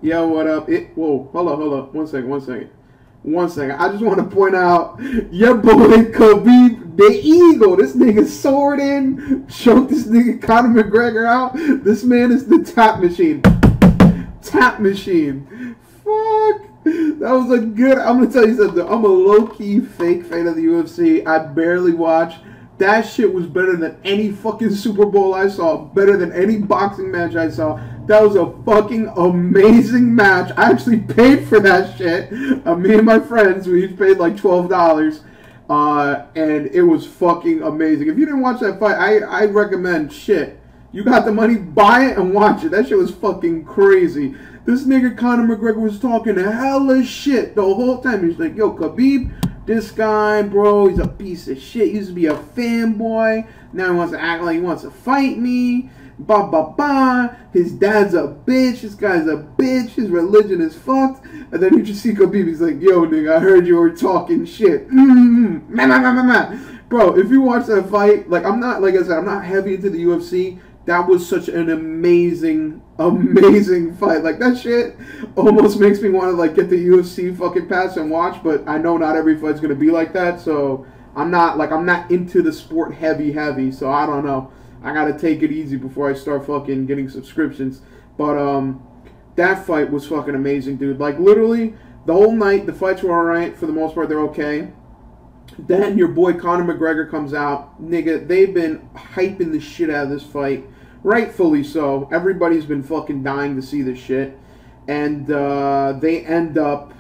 Yo, what up? Whoa, hold up. One second. I just want to point out your boy Khabib, the Eagle. This nigga soared in, choked this nigga Conor McGregor out. This man is the tap machine. Tap machine. Fuck. That was a good. I'm gonna tell you something. I'm a low-key fake fan of the UFC. I barely watch. That shit was better than any fucking Super Bowl I saw. Better than any boxing match I saw. That was a fucking amazing match. I actually paid for that shit. Me and my friends, we each paid like $12. And it was fucking amazing. If you didn't watch that fight, I recommend shit. You got the money, buy it and watch it. That shit was fucking crazy. This nigga Conor McGregor was talking hella shit the whole time. He's like, yo, Khabib, this guy, bro, he's a piece of shit. He used to be a fanboy. Now he wants to act like he wants to fight me. Ba ba ba. His dad's a bitch. This guy's a bitch. His religion is fucked. And then you just see Khabib. He's like, yo, nigga, I heard you were talking shit. Bro, if you watch that fight, like I'm not, like I said, I'm not heavy into the UFC. That was such an amazing fight. Like that shit almost makes me want to like get the UFC fucking pass and watch, but I know not every fight's gonna be like that, so I'm not into the sport heavy, so I don't know. I gotta take it easy before I start fucking getting subscriptions. But that fight was fucking amazing, dude. Like literally the whole night the fights were alright, for the most part they're okay. Then your boy Conor McGregor comes out. Nigga, they've been hyping the shit out of this fight. Rightfully so. Everybody's been fucking dying to see this shit. And they end up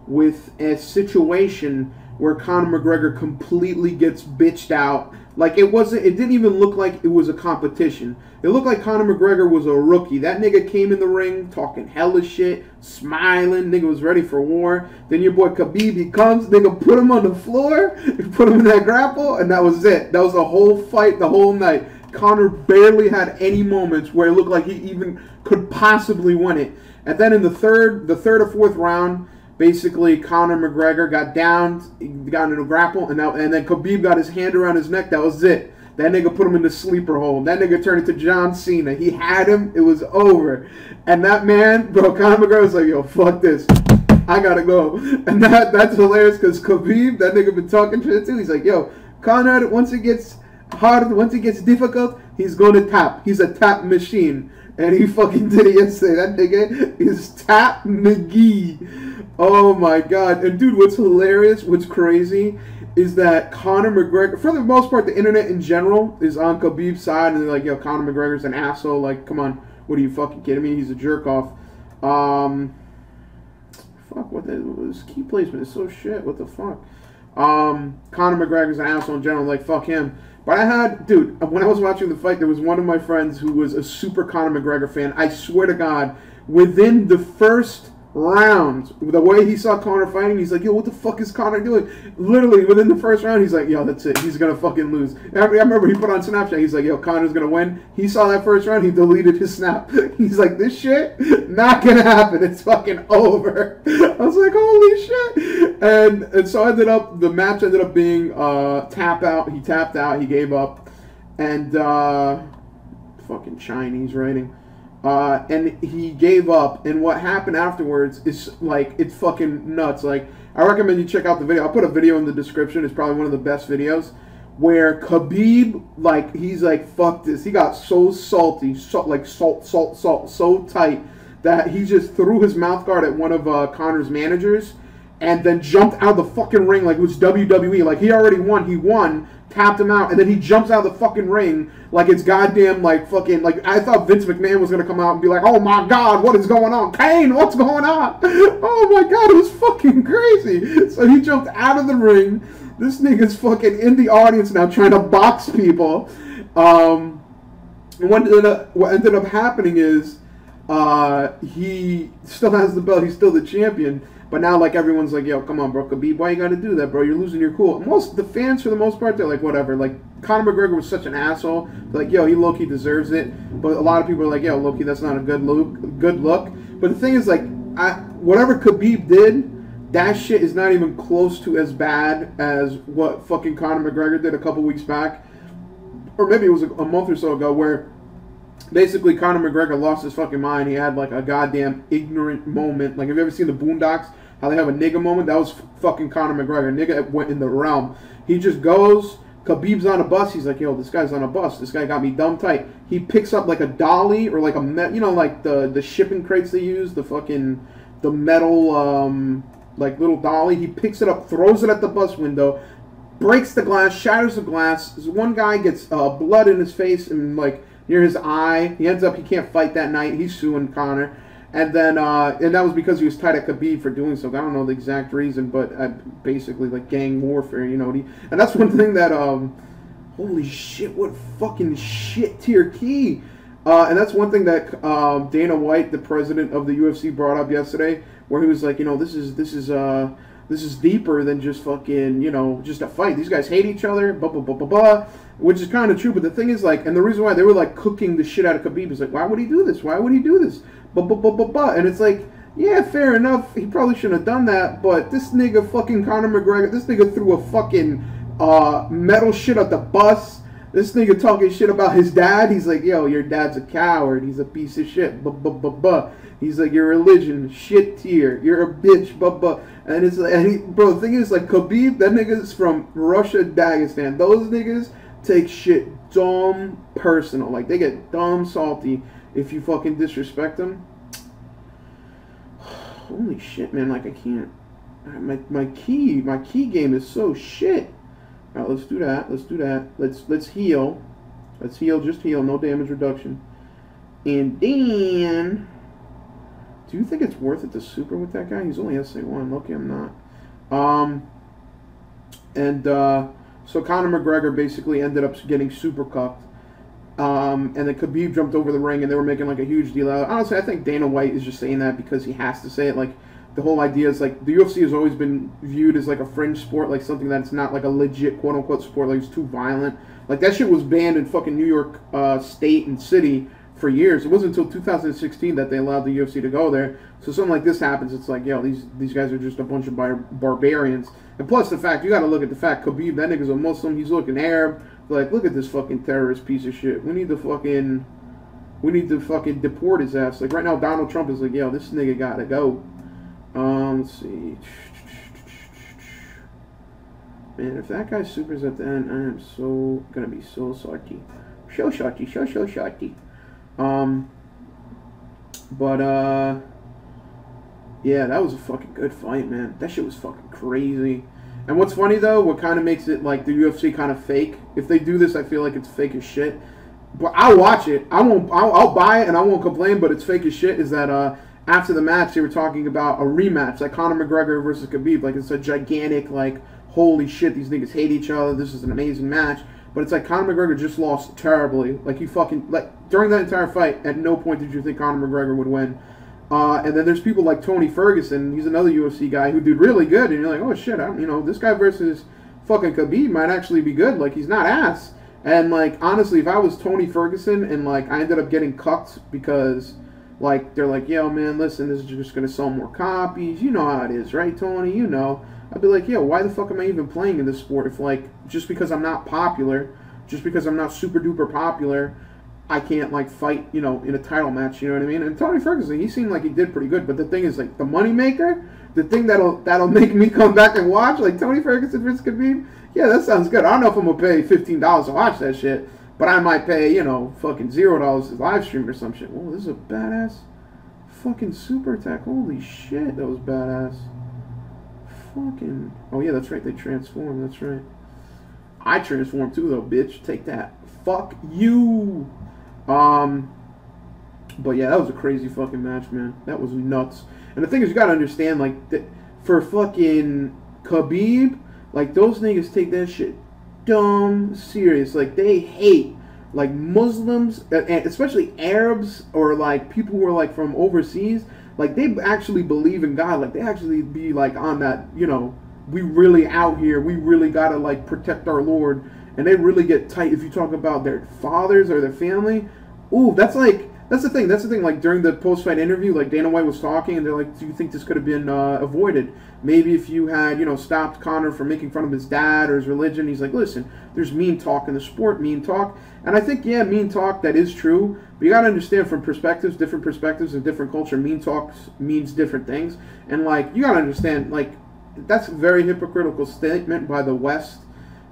with a situation where Conor McGregor completely gets bitched out. Like it didn't even look like it was a competition. It looked like Conor McGregor was a rookie. That nigga came in the ring talking hella shit, smiling. Nigga was ready for war. Then your boy Khabib, he comes, nigga put him on the floor, put him in that grapple, and that was it. That was the whole fight, the whole night. Conor barely had any moments where it looked like he even could possibly win it. And then in the third or fourth round, basically Conor McGregor got down, got into a grapple, and then Khabib got his hand around his neck. That was it. That nigga put him in the sleeper hold. That nigga turned into John Cena. He had him. It was over. And that man, bro, Conor McGregor was like, yo, fuck this. I gotta go. And that's hilarious because Khabib, that nigga been talking shit too. He's like, yo, Conor, once it gets hard, once it gets difficult, he's going to tap. He's a tap machine. And he fucking did it yesterday. That nigga is Tap McGee. Oh my god. And dude, what's hilarious, what's crazy, is that Conor McGregor, for the most part, the internet in general is on Khabib's side, and they're like, yo, Conor McGregor's an asshole. Like, come on, what are you fucking kidding me? He's a jerk off. Fuck, this key placement is so shit. What the fuck? Conor McGregor's an asshole in general. Like, fuck him. But I had, dude, when I was watching the fight, there was one of my friends who was a super Conor McGregor fan. I swear to God, within the first round, the way he saw Conor fighting, he's like, yo, what the fuck is Conor doing? Literally, within the first round, he's like, yo, that's it. He's going to fucking lose. I remember he put on Snapchat, he's like, yo, Conor's going to win. He saw that first round, he deleted his snap. He's like, this shit, not going to happen. It's fucking over. I was like, holy shit. And so the match ended up being tap out. He tapped out. He gave up. And fucking Chinese writing. And he gave up, and what happened afterwards is, like, it's fucking nuts. Like, I recommend you check out the video. I'll put a video in the description. It's probably one of the best videos, where Khabib, like, he's like, fuck this. He got so salty, so tight, that he just threw his mouth guard at one of Conor's managers, and then jumped out of the fucking ring like it was WWE. Like, he already won. He won, tapped him out, and then he jumps out of the fucking ring like it's goddamn, like, fucking, like, I thought Vince McMahon was going to come out and be like, oh my god, what is going on? Kane, what's going on? Oh my god, it was fucking crazy. So he jumped out of the ring. This nigga's fucking in the audience now trying to box people. And what ended up happening is he still has the belt. He's still the champion. But now, like, everyone's like, yo, come on, bro, Khabib, why you gotta do that, bro? You're losing your cool. The fans, for the most part, they're like, whatever. Like, Conor McGregor was such an asshole. They're like, yo, he low-key deserves it. But a lot of people are like, yo, low-key, that's not a good look. But the thing is, like, whatever Khabib did, that shit is not even close to as bad as what fucking Conor McGregor did a couple weeks back. Or maybe it was a month or so ago, where basically Conor McGregor lost his fucking mind. He had like a goddamn ignorant moment. Like, have you ever seen the Boondocks? How they have a nigga moment? That was fucking Conor McGregor. Nigga went in the realm. He just goes. Khabib's on a bus. He's like, yo, this guy's on a bus. This guy got me dumb tight. He picks up like a dolly or like you know, like the shipping crates they use, the metal like little dolly. He picks it up, throws it at the bus window, breaks the glass, shatters the glass. This one guy gets blood in his face and like near his eye. He ends up, he can't fight that night. He's suing Conor. And then, and that was because he was tied at Khabib for doing so. I don't know the exact reason, but basically like gang warfare, you know. And that's one thing that, holy shit, what fucking shit tier key. And that's one thing that Dana White, the president of the UFC, brought up yesterday, where he was like, you know, this is deeper than just fucking, you know, just a fight. These guys hate each other, blah, blah, blah, blah, blah, which is kind of true. But the thing is, like, and the reason why they were, like, cooking the shit out of Khabib is like, why would he do this? Why would he do this? Blah, blah, blah, blah, blah. And it's like, yeah, fair enough. He probably shouldn't have done that. But this nigga fucking Conor McGregor, this nigga threw a fucking metal shit at the bus. This nigga talking shit about his dad. He's like, yo, your dad's a coward. He's a piece of shit. Blah, blah, blah, blah. He's like, your religion, shit tier. You're a bitch, blah, blah. And it's like, bro, the thing is, like, Khabib, that nigga's from Russia, Dagestan. Those niggas take shit dumb personal. Like, they get dumb salty if you fucking disrespect them. Holy shit, man. Like, I can't. My key game is so shit. Alright, let's do that. Let's do that. Let's heal. Let's heal, just heal, no damage reduction. And then, do you think it's worth it to super with that guy? He's only SA1. Lucky I'm not. So Conor McGregor basically ended up getting super cucked. And then Khabib jumped over the ring, and they were making like a huge deal out of it. Honestly, I think Dana White is just saying that because he has to say it. Like, the whole idea is like the UFC has always been viewed as like a fringe sport, like something that's not like a legit quote unquote sport. Like, it's too violent. Like, that shit was banned in fucking New York state and city for years. It wasn't until 2016 that they allowed the UFC to go there. So something like this happens, it's like, yo, these guys are just a bunch of barbarians. And plus the fact, you got to look at the fact, Khabib, that nigga's a Muslim. He's looking Arab. Like, look at this fucking terrorist piece of shit. We need to fucking deport his ass. Like, right now, Donald Trump is like, yo, this nigga gotta go. Let's see. Man, if that guy supers at the end, I am so gonna be so salty. So salty. Yeah, that was a fucking good fight, man. That shit was fucking crazy. And what's funny though, what kind of makes it like the UFC kind of fake? If they do this, I feel like it's fake as shit. But I'll watch it. I'll buy it and I won't complain. But it's fake as shit. Is that after the match they were talking about a rematch, like Conor McGregor versus Khabib. Like, it's a gigantic, like, holy shit, these niggas hate each other. This is an amazing match. But it's like Conor McGregor just lost terribly. Like, he fucking, like, during that entire fight, at no point did you think Conor McGregor would win. And then there's people like Tony Ferguson. He's another UFC guy who did really good. And you're like, oh shit, you know, this guy versus fucking Khabib might actually be good. Like, he's not ass. And like, honestly, if I was Tony Ferguson and like I ended up getting cucked because like they're like, yo man, listen, this is just gonna sell more copies. You know how it is, right, Tony? You know. I'd be like, yo, why the fuck am I even playing in this sport if like just because I'm not popular, just because I'm not super duper popular, I can't like fight, you know, in a title match, you know what I mean? And Tony Ferguson, he seemed like he did pretty good, but the thing is, like, the moneymaker, the thing that'll make me come back and watch, like Tony Ferguson versus Khabib, yeah, that sounds good. I don't know if I'm gonna pay $15 to watch that shit, but I might pay, you know, fucking $0 to live stream or some shit. Whoa, this is a badass fucking super attack. Holy shit, that was badass. Fucking, oh yeah, that's right, they transform, that's right. I transform too though, bitch. Take that. Fuck you. But yeah, that was a crazy fucking match, man. That was nuts. And the thing is, you gotta understand, like, that for fucking Khabib, like, those niggas take that shit dumb serious. Like, they hate, like, Muslims, and especially Arabs, or, like, people who are, like, from overseas. Like, they actually believe in God. Like, they actually be, like, on that, you know, we really out here. We really gotta, like, protect our Lord. And they really get tight if you talk about their fathers or their family. Ooh, that's That's the thing. That's the thing. Like during the post-fight interview, like Dana White was talking, and they're like, "Do you think this could have been avoided? Maybe if you had, stopped Conor from making fun of his dad or his religion." He's like, "Listen, there's mean talk in the sport, mean talk." And I think, yeah, mean talk, that is true. But you got to understand from different perspectives of different culture, mean talk means different things. And, like, you got to understand, like, that's a very hypocritical statement by the West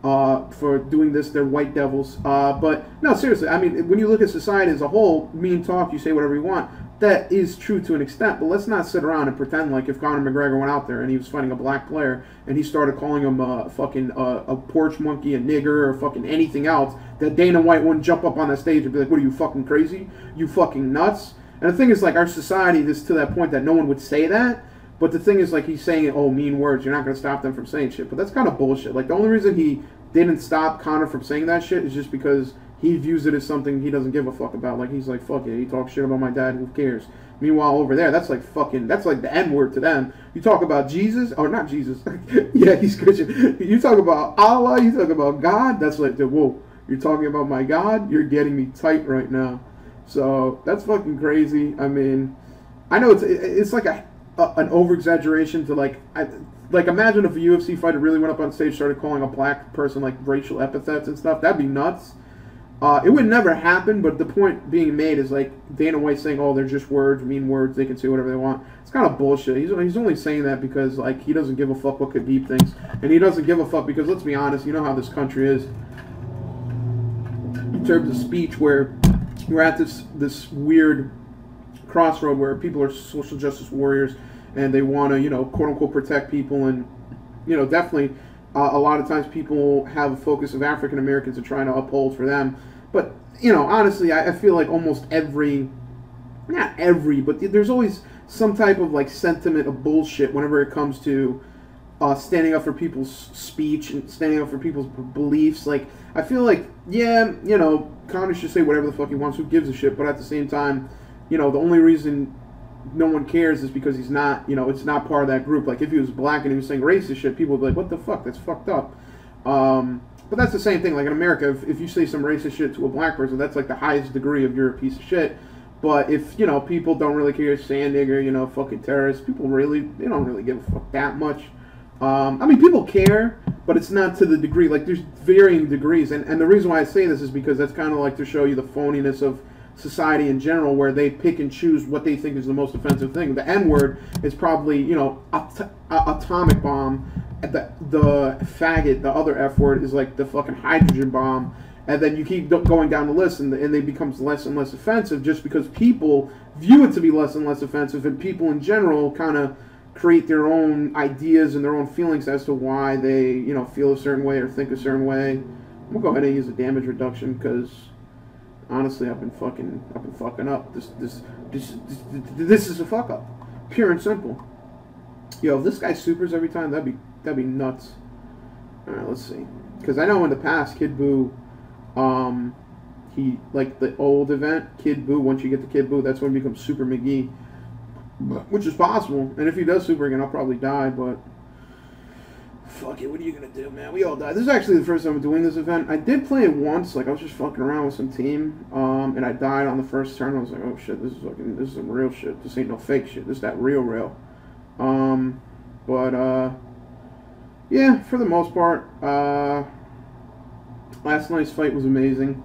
for doing this. They're white devils. But, no, seriously, I mean, when you look at society as a whole, mean talk, you say whatever you want. That is true to an extent, but let's not sit around and pretend like if Conor McGregor went out there and he was fighting a black player and he started calling him a porch monkey, a nigger, or fucking anything else, that Dana White wouldn't jump up on that stage and be like, "What are you, fucking crazy? You fucking nuts?" And the thing is, like, our society is to that point that no one would say that, but the thing is, like, he's saying, "Oh, mean words, you're not going to stop them from saying shit." But that's kind of bullshit. Like, the only reason he didn't stop Conor from saying that shit is just because he views it as something he doesn't give a fuck about. Like, he's like, "Fuck it, he talks shit about my dad, who cares?" Meanwhile, over there, that's like the N-word to them. You talk about Jesus, or not Jesus, yeah, he's Christian. You talk about Allah, you talk about God, that's like, whoa, you're talking about my God? You're getting me tight right now. So, that's fucking crazy. I mean, I know it's like an over-exaggeration to, like imagine if a UFC fighter really went up on stage, started calling a black person, like, racial epithets and stuff. That'd be nuts. It would never happen, but the point being made is, like, Dana White saying, "Oh, they're just words, mean words, they can say whatever they want." It's kind of bullshit. He's only saying that because, like, he doesn't give a fuck what Khabib thinks. And he doesn't give a fuck because, let's be honest, you know how this country is in terms of speech, where we're at this weird crossroad where people are social justice warriors and they want to, quote-unquote protect people. And, definitely a lot of times people have a focus of African Americans and trying to uphold for them. But, honestly, I feel like almost not every, but there's always some type of, like, sentiment of bullshit whenever it comes to standing up for people's speech and standing up for people's beliefs. Like, I feel like, yeah, Conor should say whatever the fuck he wants, who gives a shit, but at the same time, the only reason no one cares is because he's not, it's not part of that group. Like, if he was black and he was saying racist shit, people would be like, "What the fuck? That's fucked up." But that's the same thing. Like, in America, if you say some racist shit to a black person, that's like the highest degree of you're a piece of shit. But if, people don't really care, saying nigger, fucking terrorists, they don't really give a fuck that much. I mean, people care, but it's not to the degree. Like, there's varying degrees. And the reason why I say this is because that's kind of like to show you the phoniness of society in general, where they pick and choose what they think is the most offensive thing. The N-word is probably, atomic bomb. The faggot, the other F word, is like the fucking hydrogen bomb. And then you keep going down the list, and it becomes less and less offensive just because people view it to be less and less offensive, and people in general kind of create their own ideas and their own feelings as to why they, feel a certain way or think a certain way. I'm gonna go ahead and use a damage reduction because honestly, I've been fucking up. This is a fuck up, pure and simple. Yo, if this guy supers every time, that'd be nuts. All right, let's see. Because I know in the past, Kid Buu, he, like the old event, Kid Buu. Once you get to Kid Buu, that's when he becomes Super McGee, which is possible. And if he does super again, I'll probably die. But fuck it, what are you gonna do, man? We all die. This is actually the first time I'm doing this event. I did play it once, like I was just fucking around with some team, and I died on the first turn. I was like, oh shit, this is some real shit. This ain't no fake shit. This is that real. Yeah, for the most part, last night's fight was amazing.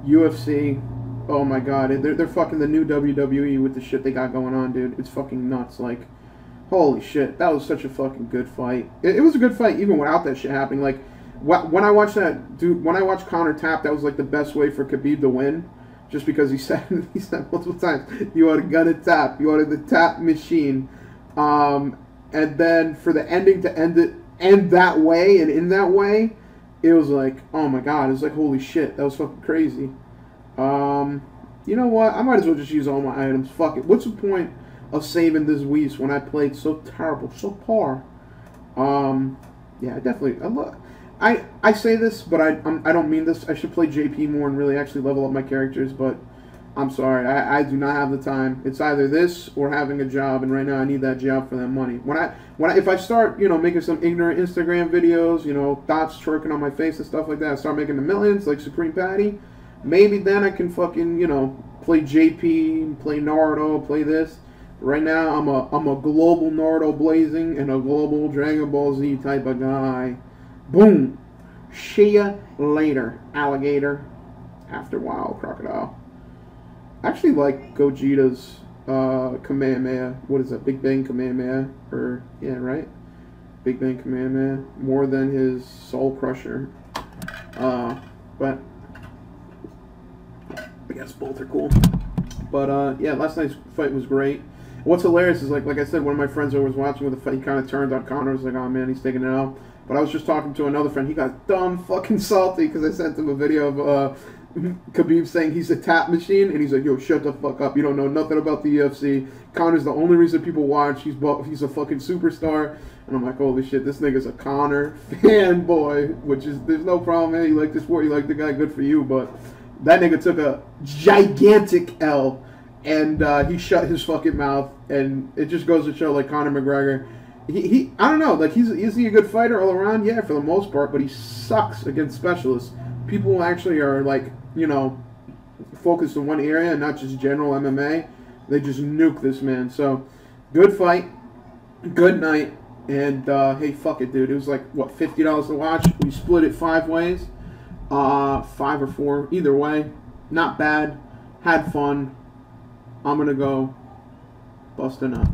UFC, oh my god, they're fucking the new WWE with the shit they got going on, dude. It's fucking nuts, like. Holy shit, that was such a fucking good fight. It was a good fight even without that shit happening. Like, when I watched when I watched Conor tap, that was like the best way for Khabib to win. Just because he said multiple times, "You are gonna tap. You are the tap machine." And then for the ending to end that way and in that way, it was like, oh my god, it was like, holy shit, that was fucking crazy. You know what? I might as well just use all my items. Fuck it. What's the point of saving this Whis when I played so terrible, so poor? Yeah, definitely. I say this, but I don't mean this. I should play JP more and really actually level up my characters, but I'm sorry, I do not have the time. It's either this or having a job, and right now I need that job for that money. If I start, making some ignorant Instagram videos, dots twerking on my face and stuff like that, I start making the millions like Supreme Patty, maybe then I can fucking, play JP, play Naruto, play this. Right now, I'm a global Naruto blazing and a global Dragon Ball Z type of guy. Boom. See ya later, alligator. After a while, crocodile. I actually like Gogeta's Kamehameha. What is that? Big Bang Kamehameha? Or, yeah, right? Big Bang Kamehameha. More than his Soul Crusher. But I guess both are cool. But, yeah, last night's fight was great. What's hilarious is, like I said, one of my friends I was watching with the fight, he kind of turned on Conor. I was like, oh, man, he's taking it out. But I was just talking to another friend. He got dumb fucking salty because I sent him a video of Khabib saying he's a tap machine. And he's like, yo, shut the fuck up. You don't know nothing about the UFC. Conor's the only reason people watch. He's a fucking superstar. And I'm like, holy shit, this nigga's a Conor fanboy. Which is, there's no problem, man. You like the sport, you like the guy, good for you. But that nigga took a gigantic L. And he shut his fucking mouth. And it just goes to show, like, Conor McGregor, he I don't know, like, is he a good fighter all around? Yeah, for the most part, but he sucks against specialists. People actually are, like, you know, focused in one area and not just general MMA. They just nuke this man. So, good fight, good night, and hey, fuck it, dude. It was like, what, $50 to watch? We split it 5 ways, 5 or 4, either way. Not bad, had fun. I'm gonna go bust a nut.